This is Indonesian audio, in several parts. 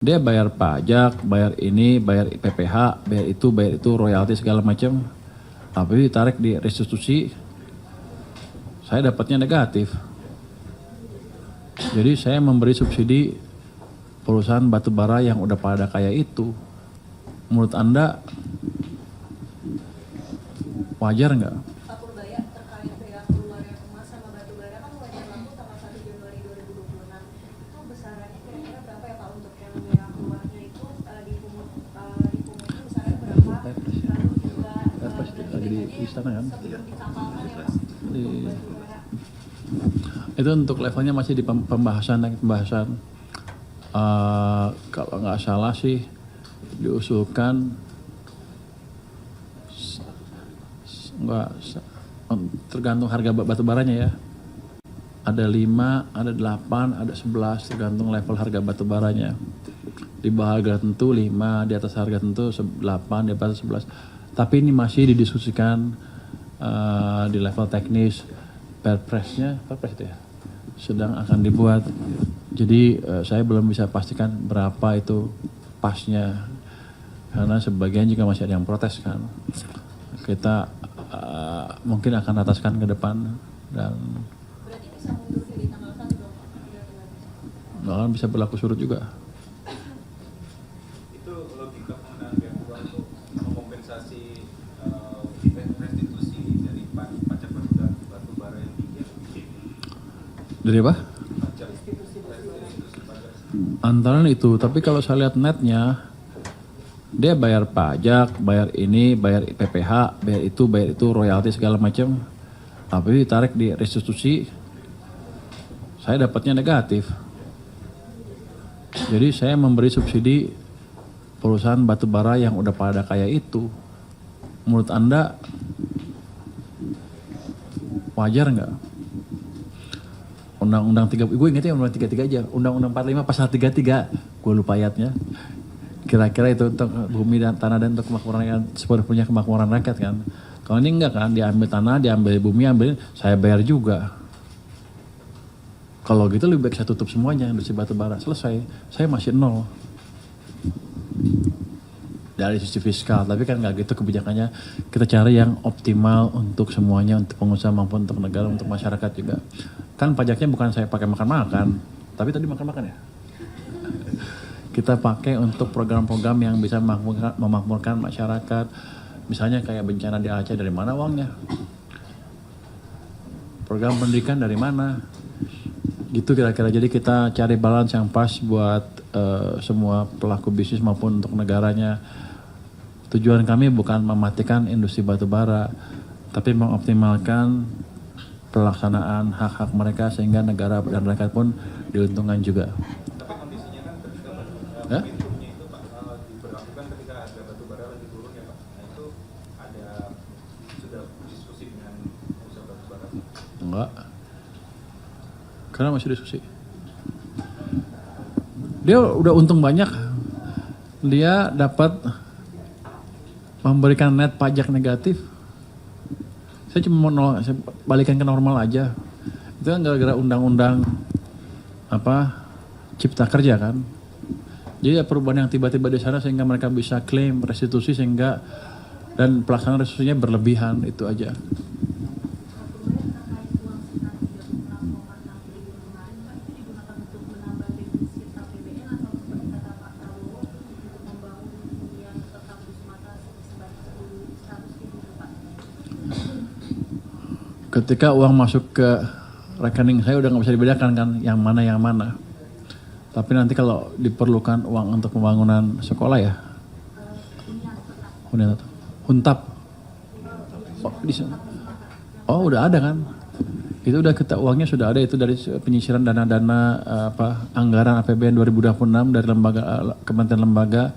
Dia bayar pajak, bayar ini, bayar PPh, bayar itu, royalti segala macam. Tapi ditarik di restitusi, saya dapatnya negatif. Jadi saya memberi subsidi perusahaan batubara yang udah pada kaya itu. Menurut Anda wajar nggak? Pak Purbaya, terkait pihak keluarnya emas sama batubara kan mulai berlaku tanggal 1 Januari 2026. Itu besarannya kira-kira berapa ya Pak untuk yang pihak keluarnya itu dipungut besarannya berapa? Lalu juga Lagi di istana kan? sebelum dikapalkan ya Pak Di, untuk batubara. itu untuk levelnya masih di pembahasan. Kalau nggak salah sih diusulkan nggak tergantung harga batu baranya ya. Ada 5, ada 8, ada 11 tergantung level harga batu baranya. Di bawah harga tentu 5, di atas harga tentu 8, di atas 11. Tapi ini masih didiskusikan di level teknis. Perpres itu ya, sedang akan dibuat. Jadi saya belum bisa pastikan berapa itu pasnya, karena sebagian juga masih ada yang protes kan. Kita mungkin akan ataskan ke depan dan Berarti bisa mundur di tanggal 1 dong Pak? bahkan bisa berlaku surut juga. Itu logika penggunaan pihak keuangan itu mengompensasi restitusi dari pajak batu bara yang tinggi. Dari apa? Pajak restitusi pajak. Antara itu, tapi kalau saya lihat netnya, dia bayar pajak, bayar ini, bayar PPh, bayar itu, royalti segala macam. Tapi ditarik di restitusi, saya dapatnya negatif. Jadi saya memberi subsidi perusahaan batubara yang udah pada kaya itu. Menurut Anda wajar nggak? Undang-undang 3, gue ingetnya Undang 33 aja. Undang-undang 45 pasal 33, gue lupa ayatnya. Kira-kira itu untuk bumi dan tanah dan untuk kemakmuran rakyat, sepenuhnya kemakmuran rakyat kan. Kalau ini enggak kan, diambil tanah, diambil bumi, ambil, saya bayar juga. Kalau gitu lebih baik saya tutup semuanya industri batu bara, selesai. Saya masih nol. Dari sisi fiskal, tapi kan nggak gitu kebijakannya. Kita cari yang optimal untuk semuanya, untuk pengusaha maupun untuk negara, untuk masyarakat juga. Kan pajaknya bukan saya pakai makan-makan, tapi tadi makan-makan ya. Kita pakai untuk program-program yang bisa memakmurkan masyarakat. Misalnya kayak bencana di Aceh, dari mana uangnya? Program pendidikan dari mana? Gitu kira-kira. Jadi kita cari balance yang pas buat semua pelaku bisnis maupun untuk negaranya. Tujuan kami bukan mematikan industri batu bara, tapi mengoptimalkan pelaksanaan hak-hak mereka sehingga negara dan rakyat pun diuntungkan juga. Tapi kondisinya kan ketika Ya? pintunya itu Pak diberlakukan ketika harga batu bara lagi turun ya Pak. Nah itu ada sudah diskusi dengan usaha batu bara. Enggak. Karena masih diskusi. Dia udah untung banyak. Dia dapat memberikan net pajak negatif. Saya cuma mau saya balikan ke normal aja. Itu kan gara-gara undang-undang cipta kerja kan. Jadi ada perubahan yang tiba-tiba di sana sehingga mereka bisa klaim restitusi sehingga dan pelaksanaan restitusinya berlebihan, itu aja. Ketika uang masuk ke rekening saya udah nggak bisa dibedakan kan yang mana. Tapi nanti kalau diperlukan uang untuk pembangunan sekolah ya, Huntap. Oh, oh udah ada kan? Itu udah uangnya sudah ada, itu dari penyisiran dana-dana anggaran APBN 2026 dari kementerian lembaga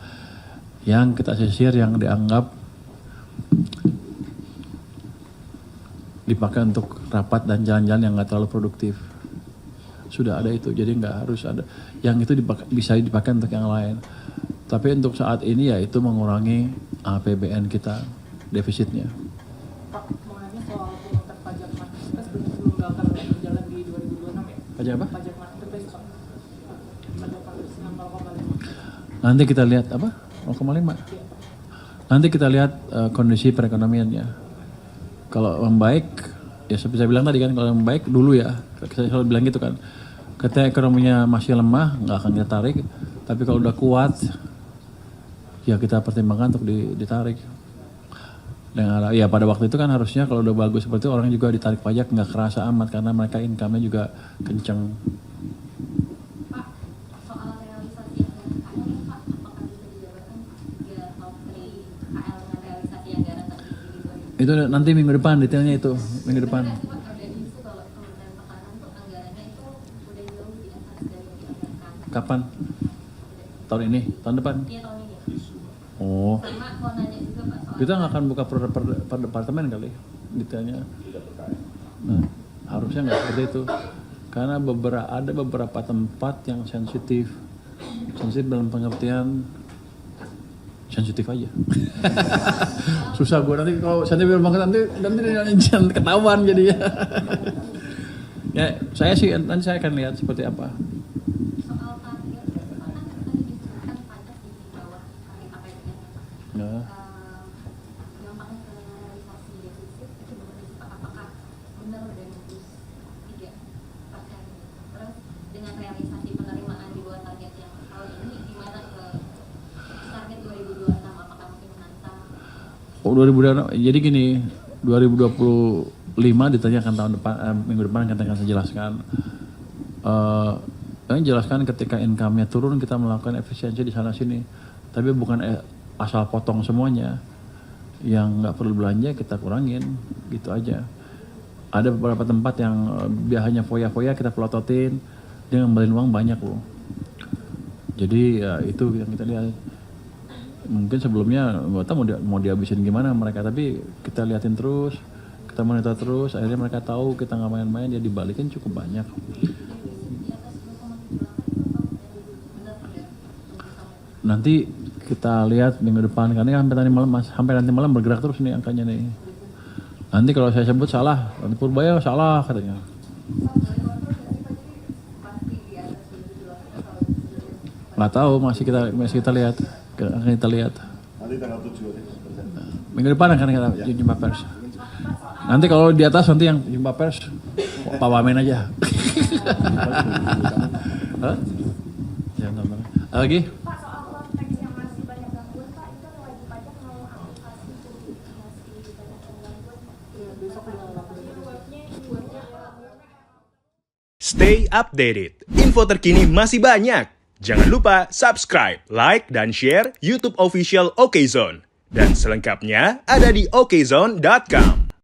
yang kita sisir yang dianggap dipakai untuk rapat dan jalan-jalan yang nggak terlalu produktif. Sudah ada itu, jadi nggak harus ada. Yang itu bisa dipakai untuk yang lain. Tapi untuk saat ini ya itu mengurangi APBN kita, defisitnya. Pak, mau nanya soal penguatan pajak marketplace belum bakal berjalan di 2026 ya? Pajak apa? Pajak marketplace Pak. Pajak marketplace 6,5. Nanti kita lihat apa? 0,5. Nanti kita lihat kondisi perekonomiannya. Kalau membaik, ya seperti saya bilang tadi kan, kalau membaik dulu ya. Saya selalu bilang gitu kan. Ketika ekonominya masih lemah, nggak akan kita tarik. Tapi kalau udah kuat, ya kita pertimbangkan untuk ditarik. Dengan, ya pada waktu itu kan harusnya kalau udah bagus seperti itu, orang juga ditarik pajak nggak kerasa amat karena mereka income-nya juga kenceng. Pak, soal realisasi anggaran KL nih Pak, apakah bisa dijabarkan 3 top 3 KL dengan realisasi anggaran tertinggi di 2020? Itu nanti minggu depan detailnya itu, minggu depan. Sebenarnya sih Pak, ada isu kalau Kementerian Pertahanan tuh anggarannya itu udah jauh di atas dari yang dianggarkan. Kapan? Tahun ini? Tahun depan? Iya tahun ini. Oh, Sama mau nanya juga Pak soal kita nggak akan buka per departemen kali detailnya. Nah, harusnya nggak seperti itu. Karena ada beberapa tempat yang sensitif dalam pengertian sensitif aja. Susah gue nanti kalau sensitif banget nanti ketahuan jadinya. Ya saya sih nanti saya akan lihat seperti apa. soal target itu Pak, kan tadi disebutkan pajak di bawah target APBN. Ya. Dampaknya ke realisasi defisit itu bagaimana sih Pak? Apakah benar udah nembus 3%? Terus dengan realisasi penerimaan di bawah target yang tahun ini gimana ke target 2026? Apakah masih menantang? Oh 2000 jadi gini 2025 ditanyakan tahun depan minggu depan kita akan jelaskan. Jelaskan ketika income-nya turun kita melakukan efisiensi di sana sini. Tapi bukan asal potong semuanya. Yang nggak perlu belanja kita kurangin, gitu aja. Ada beberapa tempat yang biasanya foya-foya kita pelototin, dia ngembalin uang banyak loh. Jadi ya itu yang kita lihat. Mungkin sebelumnya nggak tahu mau dihabisin gimana mereka, tapi kita liatin terus, kita monitor terus, akhirnya mereka tahu kita nggak main-main, dia dibalikin cukup banyak. Nanti kita lihat minggu depan, karena sampai nanti malam bergerak terus nih angkanya nih. Nanti kalau saya sebut salah, nanti Purbaya salah katanya. Nggak tahu, masih kita lihat, akan kita lihat. Nanti tanggal 7 Minggu depan akan kita jumpa pers. Nanti kalau di atas nanti yang jumpa pers, Pak Wamen aja. Hah? Ya, lagi? Pak, soal konteks yang masih banyak gangguan, Pak, itu wajib pajak mau aplikasi jadi masih banyak gangguan. Ya, besok udah Stay updated. Info terkini masih banyak. Jangan lupa subscribe, like, dan share YouTube official OKZone. Dan selengkapnya ada di okezone.com.